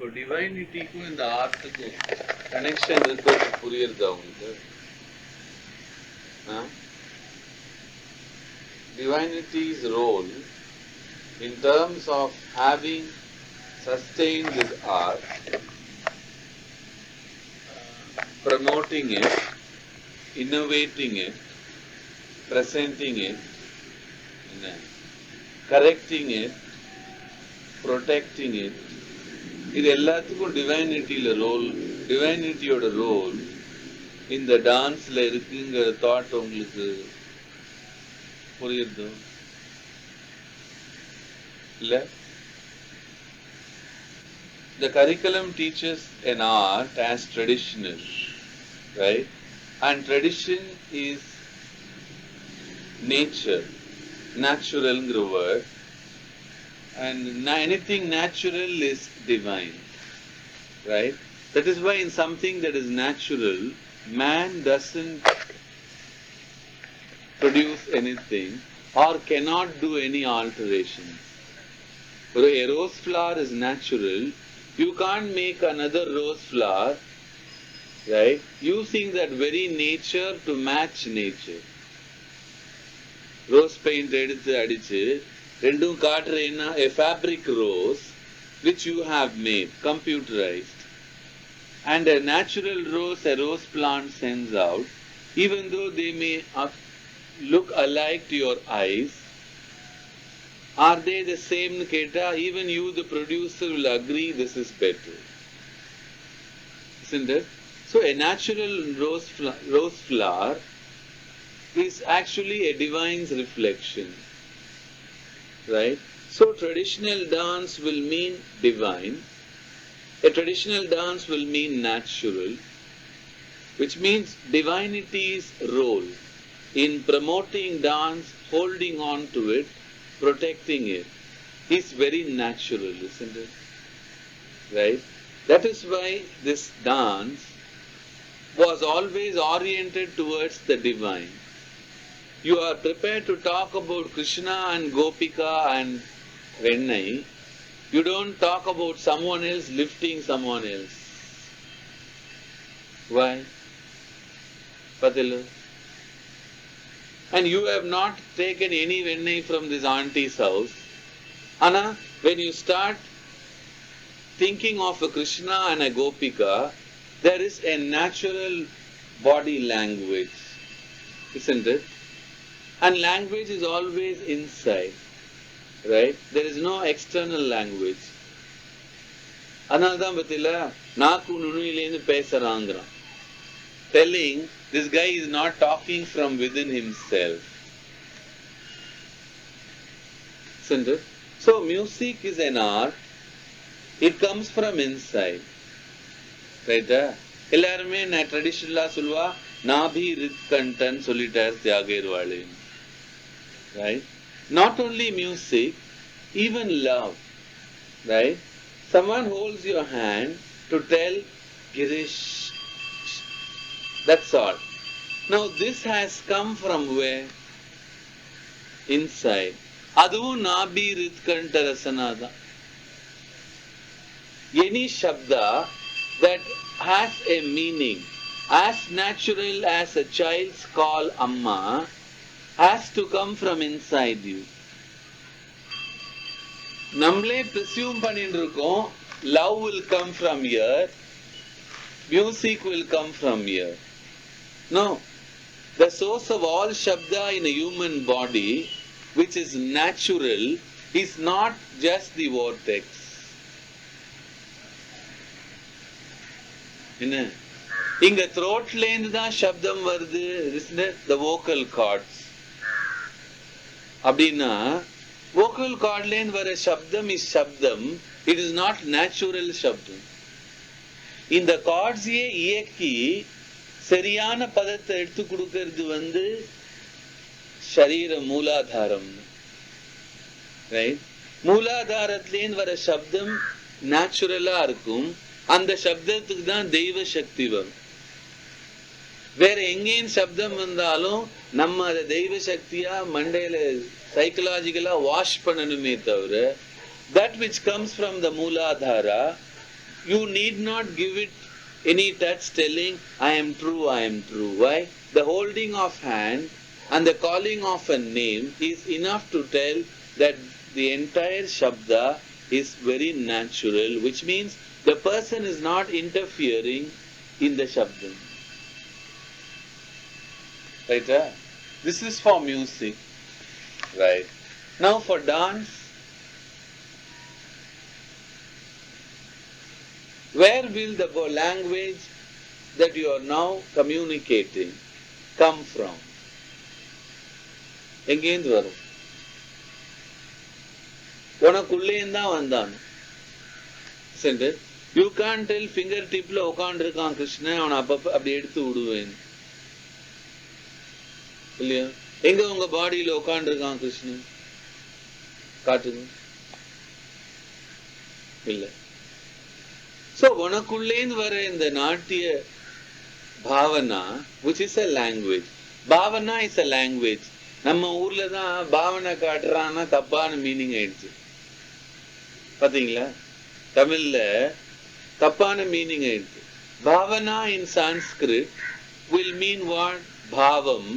இப்போ டிவைனிட்டிக்கும் இந்த ஆர்ட்டுக்கும் கனெக்ஷன் இருக்கிறது புரியுறதா உங்களுக்கு? Divinity's role in terms of having sustained this art, promoting it, innovating it, presenting it, correcting it, protecting it, இது எல்லாத்துக்கும் டிவைனிட்டியோட ரோல் இந்த டான்ஸ்ல இருக்குங்கிற தாட் உங்களுக்கு புரியுது இல்ல? The curriculum teaches an art as traditional, right? And tradition is nature, natural word, and anything natural is divine, right? That is why in something that is natural, man doesn't produce anything or cannot do any alterations. A rose flower is natural. You can't make another rose flower, right, using that very nature to match nature. Rose paint எடுத்து அடிச்சு ரெண்டும் காட்டுறேன்னா a fabric rose which you have made, computerized, and a natural rose, a rose plant sends out, even though they may look alike to your eyes, are they the same keta? Even you, the producer, will agree this is better, isn't it? So a natural rose flower is actually a divine's reflection, right? So traditional dance will mean divine. A traditional dance will mean natural, which means divinity's role in promoting dance, holding on to it, protecting it, is very natural, isn't it? Right? That is why this dance was always oriented towards the divine. You are prepared to talk about Krishna and Gopika and Vennai. You don't talk about someone else lifting someone else. Why? Patilu. And you have not taken any Vennai from this auntie's house. Anna, when you start thinking of a Krishna and a Gopika, there is a natural body language, isn't it? And language is always inside, right? There is no external language. Anadam Vatila, Naku Nunilenu Pesarandra, telling this guy is not talking from within himself. Isn't it? So music is an art. It comes from inside. Right? எல்லாருமே நான் ட்ரெடிஷனலா சொல்லுவா நாபி ரித்கண்டன் சொல்லிட்டார் தியாகேர்வாளி. Right? Not only music, even love. Right? Someone holds your hand to tell Girish. That's all. Now this has come from where? Inside. Adu nabi ritkanta rasanada. Any shabda that has a meaning, as natural as a child's call amma, has to come from inside you. Namle presume பண்ணிருக்கோம் love will come from here, music will come from here. No, the source of all shabda in a human body, which is natural, is not just the vortex. என்ன இங்க throatல இருந்து தான் சப்தம் வருது, the vocal cords. அப்படின்னா vocal cordல இருந்து வர சப்தம் is சப்தம், it is not natural சப்தம். இந்த கார்ட்ஸையே இயக்கி சரியான பதத்தை எடுத்து கொடுக்கிறது சரீர மூலாதாரம், ரைட்? மூலாதாரத்திலேருந்து வர சப்தம் நேச்சுரலா இருக்கும். அந்த சப்தத்துக்கு தான் தெய்வ சக்தி வரும். வேற எங்கேயும் சப்தம் வந்தாலும் நம்ம அதை தெய்வ சக்தியா மண்டையில சைக்கலாஜிக்கலா வாஷ் பண்ணணுமே தவிர, that which comes from the Muladhara you need not give it any touch telling, I am true, I am true. Why? The holding of hand and the calling of a name is enough to tell that the entire Shabda is very natural, which means the person is not interfering in the Shabda. Right? This is for music. Right. Now for dance, where will the language that you are now communicating come from? எங்கேந்து வரும்? உனக்குள்ளேந்தான் வந்தான். You can't tell finger tipல உட்காந்துருக்கான் கிருஷ்ணன், அவனை அப்பப்ப அப்படி எடுத்து விடுவேன் இல்லையா? எங்க உங்க பாடியில உட்காந்துருக்கான் கிருஷ்ணன் காட்டுங்க. இல்ல. So உனக்குள்ளேந்து வர இந்த நாட்டிய Bhavana, which is a language. Bhavana is a language. நம்ம ஊர்ல தான் பாவனை காட்டுறான்னா தப்பான மீனிங் ஆயிடுச்சு. பாத்தீங்களா? தமிழ்ல தப்பான மீனிங் ஆயிடுச்சு. Bhavana in Sanskrit will mean what? Bhavam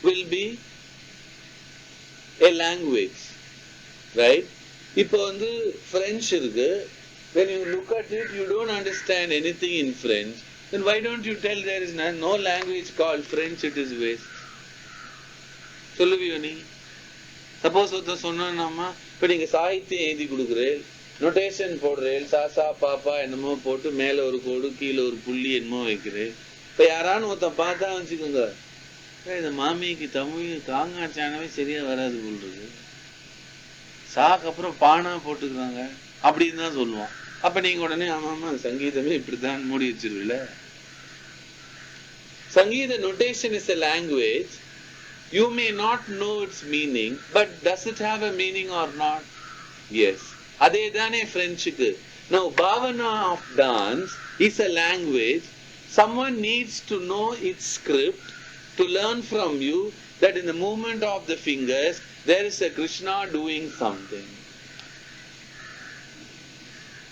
will be a language. Right? இப்போ வந்து French இருக்கு. When you look at it, you don't understand anything in French. Then why don't you tell there is no language called French, it is waste? சொல்லுவியோ நீ? Suppose ஒருத்தர் சொன்னா, இப்ப நீங்க சாகித்யம் எழுதி கொடுக்குறேன், நோட்டேஷன் போடுறேன், சாசா பாப்பா என்னமோ போட்டு மேல ஒரு கோடு கீழே ஒரு புள்ளி என்னமோ வைக்கிறேன். இப்ப யாரான்னு ஒருத்தன் பார்த்தா வச்சுக்கோங்க, இந்த மாமிக்கு தமிழ் காங்காச்சானவே சரியா வராது போல்றது, சாக்கு அப்புறம் பானா போட்டுக்கிறாங்க அப்படின்னு தான் சொல்லுவான். அப்ப நீங்க உடனே ஆமாமா சங்கீதமே இப்படிதான் மூடி வச்சிருவில்ல. சங்கீத notation is a language. You may not know its meaning, but does it have a meaning or not? Yes. அதே தானே Frenchக்கு. Now bhavana of dance is a language. Someone needs to know its script to learn from you that in the movement of the fingers there is a Krishna doing something.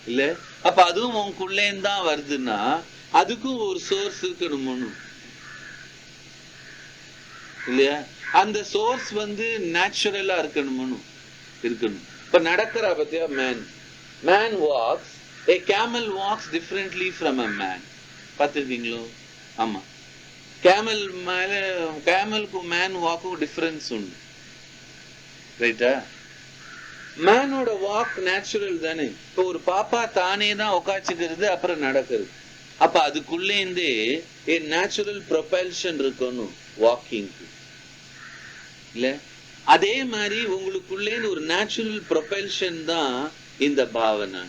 இல்ல? அப்ப அதுவும் உனக்குள்ளேந்தான் வருதுன்னா அதுக்கும் ஒரு source இருக்கணும் இல்லையா? அந்த source வந்து நேச்சுரலா இருக்கணும். இப்ப நடக்கிற பத்தியா man walks, a camel walks differently from a man. பார்த்திருக்கீங்களோ? ஆமா. கேமலுக்கும் மேன் வாக்கும் டிஃபரன்ஸ் உண்டு. ரைட்டா? மேனோட வாக் நேச்சுரல் தானே. இப்ப ஒரு பாப்பா தானே தான் உக்காச்சுக்கிறது அப்புறம் நடக்கிறது. அப்ப அதுக்குள்ளேந்தே a natural propulsion இருக்கணும் வாக்கிங்க்கு இல்ல? அதே மாதிரி உங்களுக்குள்ளே ஒரு நேச்சுரல் ப்ரொபல்ஷன் தான் இந்த Bhavana.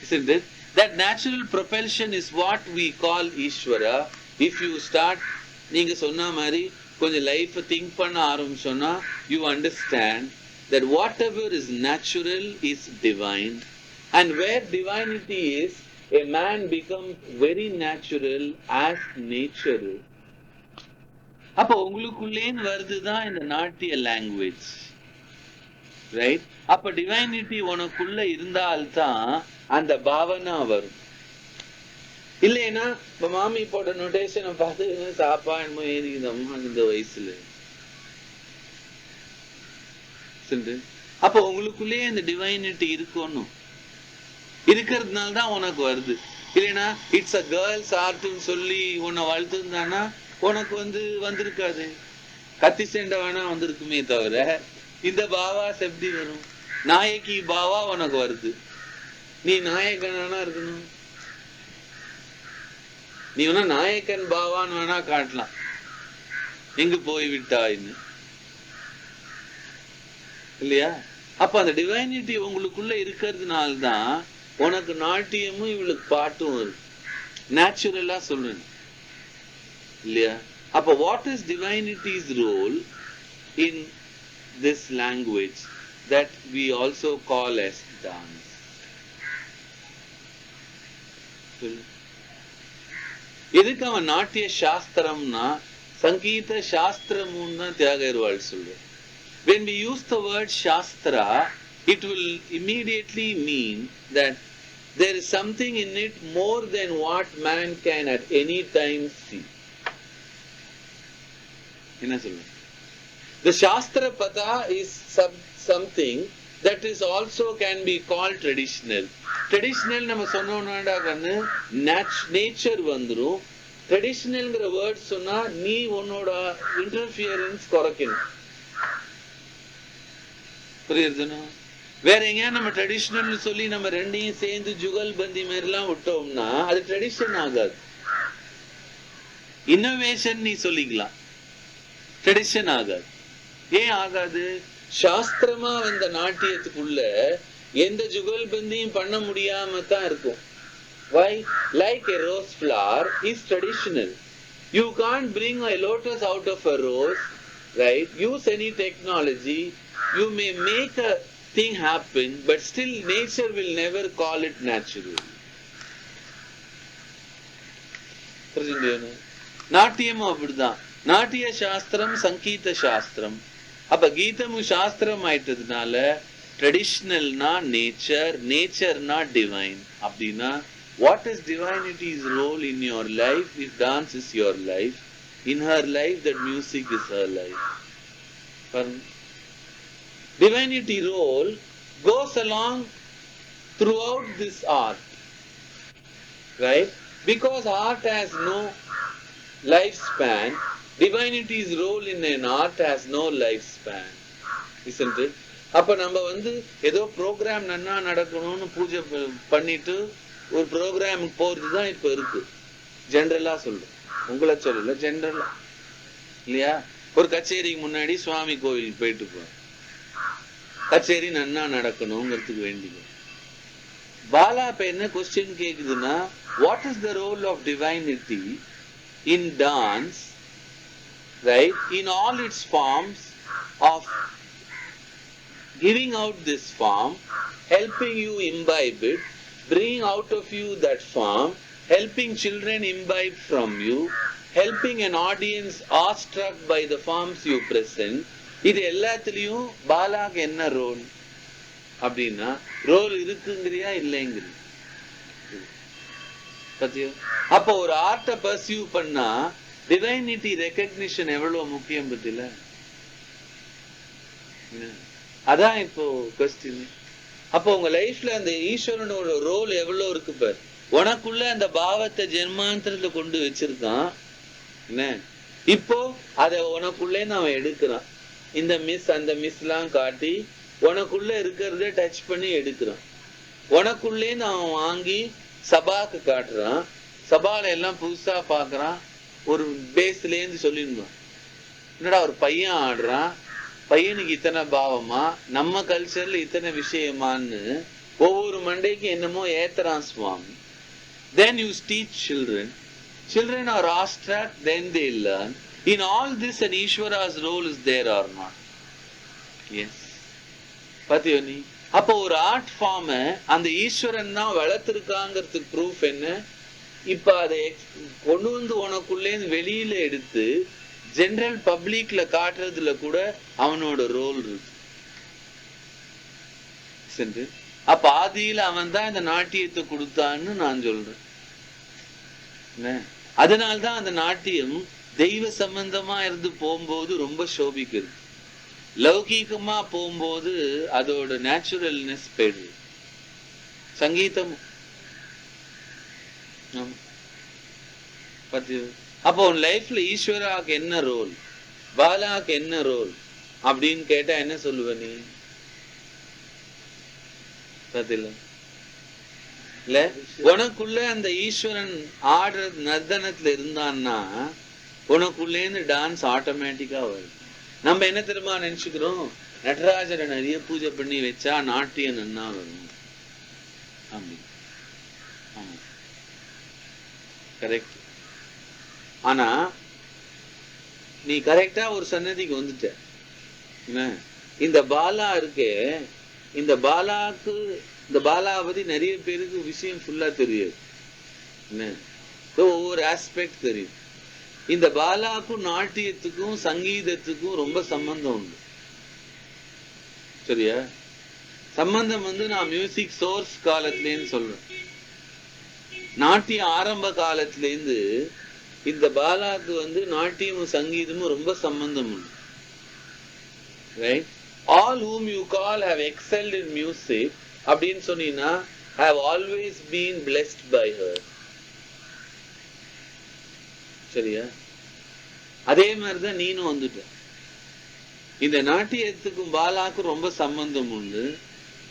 Isn't it? That natural propulsion is what we call Ishvara. If you start, நீங்க சொன்ன மாதிரி கொஞ்சம் லைஃப் திங்க் பண்ண ஆரம்பிச்சோன்னா you understand that whatever is natural is divine, and where divinity is, a man becomes very natural as nature. அப்ப உங்களுக்குள்ளேன்னு வருதுதான் இந்த நாட்டிய language. Right? அப்ப divinity உனக்குள்ள இருந்தால்தான் அந்த பாவனா வரும். இல்லைன்னா இப்ப மாமி போட்ட நோட்டேஷனை பார்த்து சாப்பா என்னமோ ஏறிக்குதம்மா இந்த வயசுல. அப்ப உங்களுக்குள்ளேயே இந்த டிவைனிட்டி இருக்கணும். இருக்கிறதுனால தான் உனக்கு வருது. இல்லைன்னா இட்ஸ் அ கேர்ள்ஸ் ஆர்ட்னு சொல்லி உன்னை வளர்த்துருந்தானா உனக்கு வந்திருக்காது. கத்தி செண்ட வேணா வந்திருக்குமே தவிர இந்த பாவாஸ் எப்படி வரும்? நாயகி பாவா உனக்கு வருது. நீ நாயகனா இருக்கணும். நீ வேணா நாயக்கன் பாவான்னு வேணா காட்டலாம், எங்க போய் விட்டாயின்னு இல்லையா? அப்ப அந்த டிவைனிட்டி உங்களுக்குள்ள இருக்கிறதுனால்தான் உனக்கு நாட்டியமும் இவளுக்கு பாட்டும் வரும். நேச்சுரலா சொல்றேன் இல்லையா? அப்ப what is divinity's role in this language that we also call as dance? எதுக்கு அவன் நாட்டிய சாஸ்திரம்னா சங்கீத சாஸ்திரம்னு தான் தியாகர்வாள் சொல்ற. When we use the word shastra, it will immediately mean that there is something in it more than what man can at any time see. என்ன சொல்லுங்க? The Shastra Pada is something that is also can be called traditional. Traditional நம்ம சொன்னோம்னா கண்ணு nature வந்துரும். ட்ரெடிஷனல்ங்கிற word சொன்னா நீ உன்னோட interference குறைக்கணும். புரியுதுன்னா? வேற எங்கேயா நம்ம ட்ரெடிஷனல் சொல்லி நம்ம ரெண்டையும் சேர்ந்து ஜுகல் பந்தி மாதிரிலாம் விட்டோம்னா அது ட்ரெடிஷன் ஆகாது. இன்னோவேஷன் நீ சொல்லிக்கலாம், ட்ரெடிஷன் ஆகாது. ஏன் ஆகாது? சாஸ்திரமா வந்த நாட்டியத்துக்குள்ள எந்த ஜுகல் பந்தியும் பண்ண முடியாம தான் இருக்கும். Why? Like a rose flower is traditional. You can't bring a lotus out of a rose, right? Use any technology. You may make a thing happen, but still nature will never call it natural. நாட்டியமும் அப்படிதான். நாட்டிய சாஸ்திரம் சங்கீத சாஸ்திரம். அப்ப கீதமும் சாஸ்திரம் ஆயிட்டதுனால ட்ரெடிஷனல்னா nature, நேச்சர்னா divine. அப்படின்னா what is divinity's role in your life? If dance is your life, in her life that music is her life. Divinity role goes along throughout this art, right? Because art has no lifespan, divinity's role in an art has no lifespan, isn't it? அப்ப நம்ம ஏதோ program நன்னா நடக்கணும்னு பூஜை பண்ணிட்டு ஒரு ப்ரோக்ராமுக்கு போறதுதான் இப்ப இருக்கு. ஜெனரலா சொல்றேன், உங்களை சொல்லல, ஜெனரலா இல்லையா? ஒரு கச்சேரிக்கு முன்னாடி சுவாமி கோவில் போயிட்டு போறோம், கச்சேரி நன்னா நடக்கணுங்கிறதுக்கு வேண்டிக்கும். பாலா இப்ப என்ன கொஸ்டின் கேக்குதுன்னா, what is the role of divinity in dance, right? In all its forms of giving out this form, helping you imbibe it, bringing out of you that form, helping children imbibe from you, helping an audience awestruck by the forms you present. இது எல்லாத்துலயும் பாலாக்கு என்ன role அப்படின்னா, role இருக்குங்கிறியா இல்லைங்கிறியா? பத்தியோ? அப்ப ஒரு ஆர்ட்டை pursue பண்ணா divinity recognition எவ்வளவு முக்கியம் பத்தில? அதான் இப்போ கொஸ்டின். அப்போ உங்க லைஃப்ல அந்த ஈஸ்வரனோட ரோல் எவ்வளவு இருக்கு பாரு. உனக்குள்ள அந்த பாவத்தை ஜென்மாந்திரத்துல கொண்டு வச்சிருக்கான் என்ன, இப்போ அத உனக்குள்ளே அவன் எடுக்கிறான். இந்த மிஸ் அந்த மிஸ் எல்லாம் காட்டி உனக்குள்ள இருக்கிறத டச் பண்ணி எடுக்கிறான். உனக்குள்ளே அவன் வாங்கி சபாக்கு காட்டுறான். சபால எல்லாம் புதுசா பாக்குறான். ஒரு பேஸ்ல இருந்து சொல்லிடுவான், என்னடா ஒரு பையன் ஆடுறான், பையனுக்கு இத்தனை பாவமா, நம்ம கல்ச்சர்ல இத்தனை விஷயமான்னு ஒவ்வொரு மண்டைக்கும் என்னமோ ஏத்தறான் சுவாமி. Then you teach children. Children are awestruck, then they learn. In all this, an Ishvara's role is there or not? Yes. பாத்தியோ நீ? அப்போ ஒரு ஆர்ட் ஃபார்ம் அந்த ஈஸ்வரன் தான் வளர்த்திருக்காங்கிறதுக்கு ப்ரூஃப் என்ன? இப்ப அதை கொண்டு உனக்குள்ளே வெளியில எடுத்து ஜெனரல் பப்ளிக்ல காட்டுறதுல கூட அவனோட ரோல் இருக்கு. அப்ப ஆதியில அவன் தான் இந்த நாட்டியத்தை கொடுத்தான்னு நான் சொல்றேன். அதனால்தான் அந்த நாட்டியம் தெய்வ சம்பந்தமா இருந்து போகும்போது ரொம்ப சோபிக்குது. லௌகீகமா போகும்போது அதோட நேச்சுரல்னஸ் போயிடுது. சங்கீதம் அப்போ உன் லைஃப்ல ஈஸ்வராக்கு என்ன ரோல், பாலாக்கு என்ன ரோல் அப்படின்னு கேட்டா என்ன சொல்லுவ நீ? இல்ல உனக்குள்ள அந்த ஈஸ்வரன் ஆடுற நர்தனத்துல இருந்தான்னா உனக்குள்ளேருந்து டான்ஸ் ஆட்டோமேட்டிக்கா வரும். நம்ம என்ன தெரியுமா நினைச்சுக்கிறோம், நடராஜரை நிறைய பூஜை பண்ணி வச்சா நாட்டியம் நன்னா வரும் அப்படி. ஆமா கரெக்ட். ஆனா நீ கரெக்டா ஒரு சன்னதிக்கு வந்துட்ட. இந்த பாலா இருக்கே, இந்த பாலாக்கு, இந்த பாலாவை பத்தி நிறைய பேருக்கு விஷயம் ஃபுல்லா தெரியாது. ஒவ்வொரு ஆஸ்பெக்ட் தெரியும். இந்த பாலாக்கும் நாட்டியத்துக்கும் சங்கீதத்துக்கும் ரொம்ப சம்பந்தம் உண்டு. சரியா? சம்பந்தம் வந்து நான் மியூசிக் சோர்ஸ் காலத்திலேன்னு சொல்றேன். நாட்டிய ஆரம்ப காலத்திலேருந்து இந்த பாலாக்கு வந்து நாட்டியமும் சங்கீதமும் ரொம்ப சம்பந்தம் உண்டு. Right? All whom you call have excelled in music அப்படின்னு சொன்னீங்கன்னா have always been blessed by her. சரியா? அதே மாதிரிதான் நீனும் வந்துட்ட. இந்த நாட்டியத்துக்கும் பாலாக்கும் ரொம்ப சம்பந்தம் உண்டு.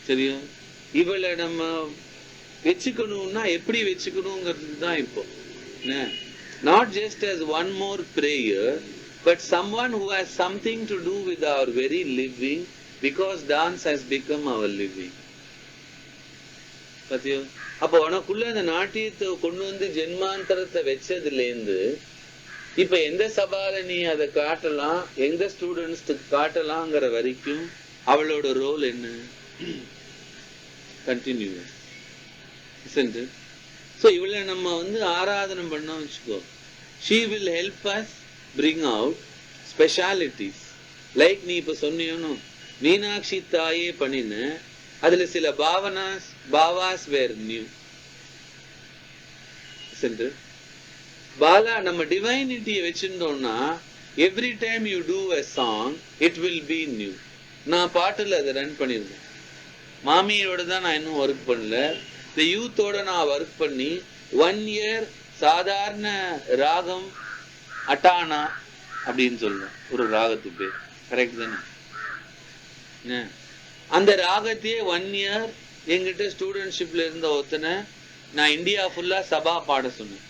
சரியா? இவளை நம்ம வச்சுக்கணும்னா எப்படி வச்சுக்கணுங்கிறது தான் இப்போ. Not just as one more prayer, but someone who has something to do with our very living, because dance has become our living. பத்தியோ? அப்போ உனக்குள்ள அந்த நாட்டியத்தை கொண்டு வந்து ஜென்மாந்தரத்தை வச்சதுலேருந்து இப்ப எந்த சபால நீ அதை காட்டலாம், எந்த ஸ்டூடெண்ட்ஸ்க்கு காட்டலாங்கிற வரைக்கும் அவளோட ரோல் என்ன? கண்டினியூஸ். So இவளை நம்ம வந்து ஆராதனை பண்ண வச்சுக்கோ. She will help us bring out specialities. Like நீ இப்ப சொன்னியோன்னு மீனாட்சி தாயே பண்ணின அதுல சில பாவாஸ் வேர் நியூ. பாலா நம்ம டிவைனிட்டியை வச்சிருந்தோம்னா every time you do a song it will be new. நான் பாட்டுல அதை ரன் பண்ணிருந்தேன். மாமியோட தான் நான் இன்னும் ஒர்க் பண்ணல. இந்த யூத்தோட நான் ஒர்க் பண்ணி 1 year சாதாரண ராகம் அட்டானா அப்படின்னு சொல்றேன். ஒரு ராகத்துக்கு பேர் கரெக்ட் தானே? அந்த ராகத்தையே 1 year எங்கிட்ட ஸ்டூடெண்ட்ஷிப்ல இருந்த ஒருத்தனை நான் இந்தியா ஃபுல்லா சபா பாட சொன்னேன்.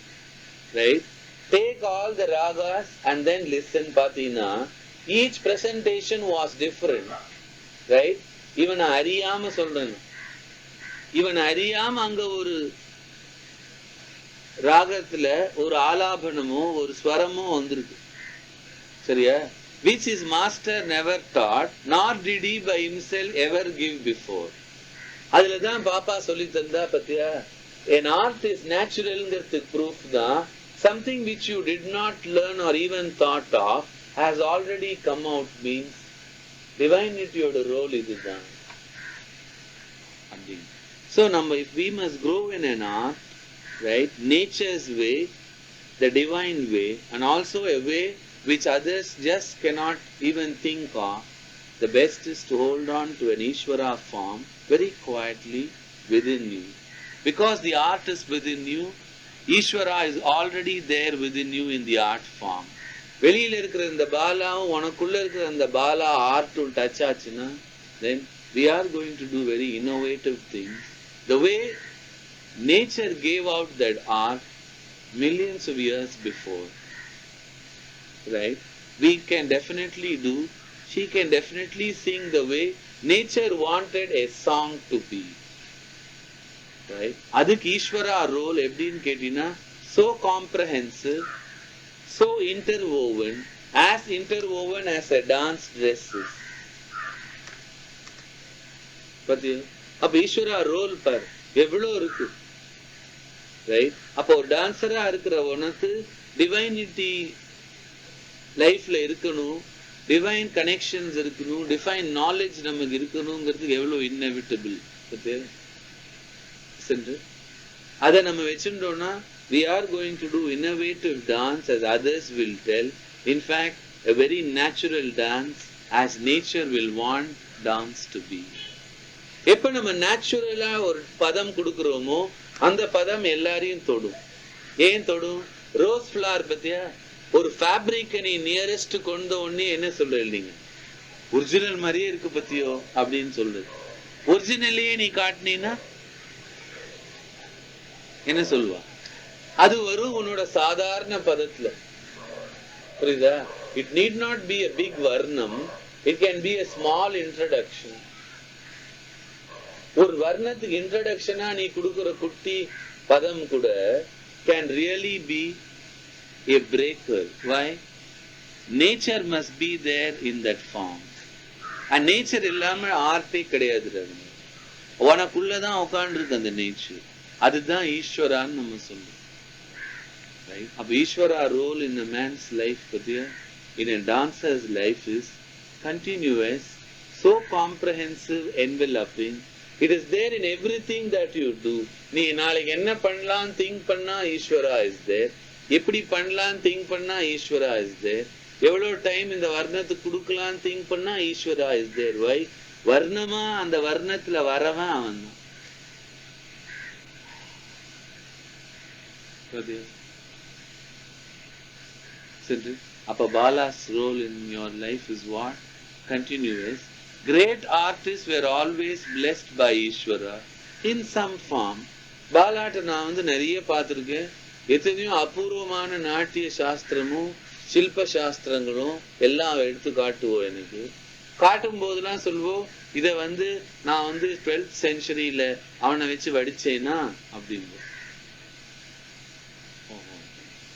Right? Take all the ragas and then listen. பாத்தீங்கன்னா each presentation was different. Right? இவனை அறியாம சொல்றேன். இவன் அறியாம அங்க ஒரு ராகத்துல ஒரு ஆலாபனமோ ஒரு ஸ்வரமோ வந்திருக்கு. சரியா? Which his master never taught, nor did he by himself ever give before. அதுலதான் பாப்பா சொல்லி தந்தா பத்தியா? An art is naturalங்கிறதுக்கு proof தான். Something which you did not learn or even thought of has already come out means divinityயோட role இதுதான். So if we must grow in an art, right, nature's way, the divine way, and also a way which others just cannot even think of, the best is to hold on to an Ishvara form very quietly within you. Because the art is within you, Ishvara is already there within you in the art form. வெளியில இருக்கிற இந்த பாலாவும் உனக்குள்ள இருக்கிற அந்த Bala ஆர்ட்டும் touch ஆச்சுன்னா then we are going to do very innovative things. The way nature gave out that art millions of years before, right? We can definitely do, she can definitely sing the way nature wanted a song to be. Right? அதுக்கு ஈஸ்வரா role எப்படின்னு கேட்டீங்கன்னா so comprehensive, so interwoven as a dance dress is. பத்தியா? அப்ப ஈஸ்வரா role பார் எவ்வளவு இருக்கு. Right? அப்போ ஒரு டான்சரா இருக்கிற உனக்கு டிவைனிட்டி லைஃப்ல இருக்கணும், டிவைன் கனெக்ஷன்ஸ் இருக்கணும், டிவைன் நாலேஜ் நமக்கு இருக்கணுங்கிறதுக்கு எவ்வளவு இன்னெவிட்டபிள். அதை நம்ம வச்சுட்டோம்னா we are going to do innovative dance as others will tell. In fact, a very natural dance as nature will want dance to be. எப்ப நம்ம நேச்சுரலா ஒரு பதம் கொடுக்கிறோமோ அந்த பதம் எல்லாரையும் தொடும். ஏன் தொடும்? ரோஸ் ஃபிளவர் பத்தியா? ஒரு ஃபேப்ரிக் நீ நியரஸ்ட் கொண்ட உடனே என்ன சொல்ற இல்லைங்க, ஒரிஜினல் மாதிரியே இருக்கு பத்தியோ அப்படின்னு சொல்றது. ஒரிஜினலையே நீ காட்டினீன்னா என்ன சொல்லுவா? அது வரும் உன்னோட சாதாரண பதத்துல. புரியுதா? It need not be a big வர்ணம், it can be a small introduction. ஒரு வர்ணத்துக்கு இன்ட்ரடக்ஷனா நீ கொடுக்கிற குட்டி பதம் கூட can really be a breaker. Why? Nature must be there in that form. And nature இல்லாம ஆர்ட்டே கிடையாது. உனக்குள்ளதான் உட்கார்ந்துருக்கு அந்த நேச்சர். அதுதான் ஈஸ்வரான்னு நம்ம சொல்றோம். Right? அப்ப ஈஸ்வரா role in a man's life, in a dancer's life is continuous, so comprehensive, enveloping. It is there in everything that you do. நீ நாளைக்கு என்ன பண்ணலாம் திங்க் பண்ணா ஈஸ்வரா இஸ் தேர். எப்படி பண்ணலாம் திங்க் பண்ணா ஈஸ்வரா இஸ் தேர். எவ்வளவு டைம் இந்த வர்ணத்துக்கு கொடுக்கலாம் திங்க் பண்ணா ஈஸ்வரா இஸ் தேர். வை? வர்ணமா அந்த வர்ணத்துல வரவன் அவன் தான். அப்ப பாலா's role in your life is what? Continuous. Great artists were always blessed by Ishvara in some form. பாலாட்ட நான் நிறைய பார்த்திருக்கேன். எத்தனையோ அபூர்வமான நாட்டிய சாஸ்திரமும் சில்ப சாஸ்திரங்களும் எல்லாம் எடுத்து காட்டுவோம். எனக்கு காட்டும் போதெல்லாம் சொல்வோம், இத நான் 12th centuryல அவனை வச்சு வடிச்சேனா அப்படின்னு.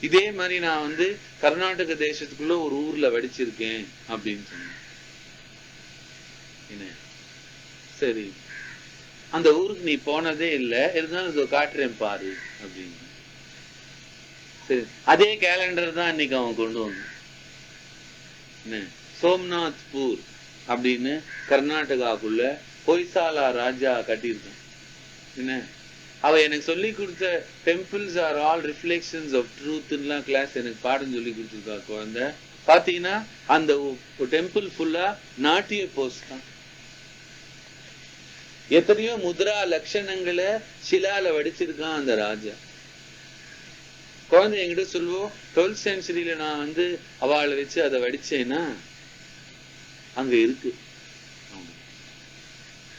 இதே மாதிரி நான் கர்நாடக தேசத்துக்குள்ள ஒரு ஊர்ல வடிச்சிருக்கேன் அப்படின்னு சொன்னேன். என்ன சரி, அந்த ஊருக்கு நீ போனதே இல்லை, இருந்தாலும் இதோ காட்டுறேன் பாரு அப்படின்னு. சரி, அதே கேலண்டர் தான் இன்னைக்கு அவன் கொண்டு வந்தான். என்ன சோம்நாத் பூர் அப்படின்னு கர்நாடகாக்குள்ள ஹொய்சாலா ராஜா கட்டியிருக்கான். என்ன அவ எனக்கு சொல்லி கொடுத்த temples are all reflections of ட்ரூத்லாம் கிளாஸ் எனக்கு பாடம் சொல்லி கொடுத்துருக்கா குழந்தை. பாத்தீங்கன்னா அந்த டெம்பிள் ஃபுல்லா நாட்டிய போஸ் தான். எத்தனையோ முத்ரா லட்சணங்களை சிலால வடிச்சிருக்கான் அந்த ராஜா. குழந்தை என்கிட்ட சொல்லுவோம், 12th centuryல நான் அவளை வச்சு அதை வடிச்சேன்னா அங்க இருக்கு.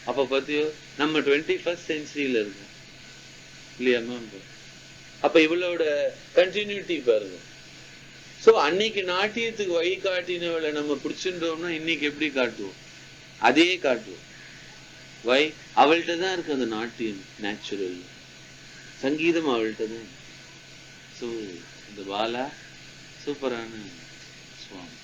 அப்ப பாத்தியோ நம்ம 21st centuryல இருக்கோம் இல்லையா மேம்? அப்ப இவளோட கண்டினியூட்டி பாருங்க. சோ அன்னைக்கு நாட்டியத்துக்கு வழி காட்டினவளை நம்ம பிடிச்சிட்டோம்னா இன்னைக்கு எப்படி காட்டுவோம்? அதே காட்டுவோம். வை? அவள்கிட்ட தான் இருக்கு அந்த நாட்டியம், நேச்சுரல் சங்கீதம் அவள்கிட்ட தான். ஸோ இந்த பாலா சூப்பரான சுவாமி.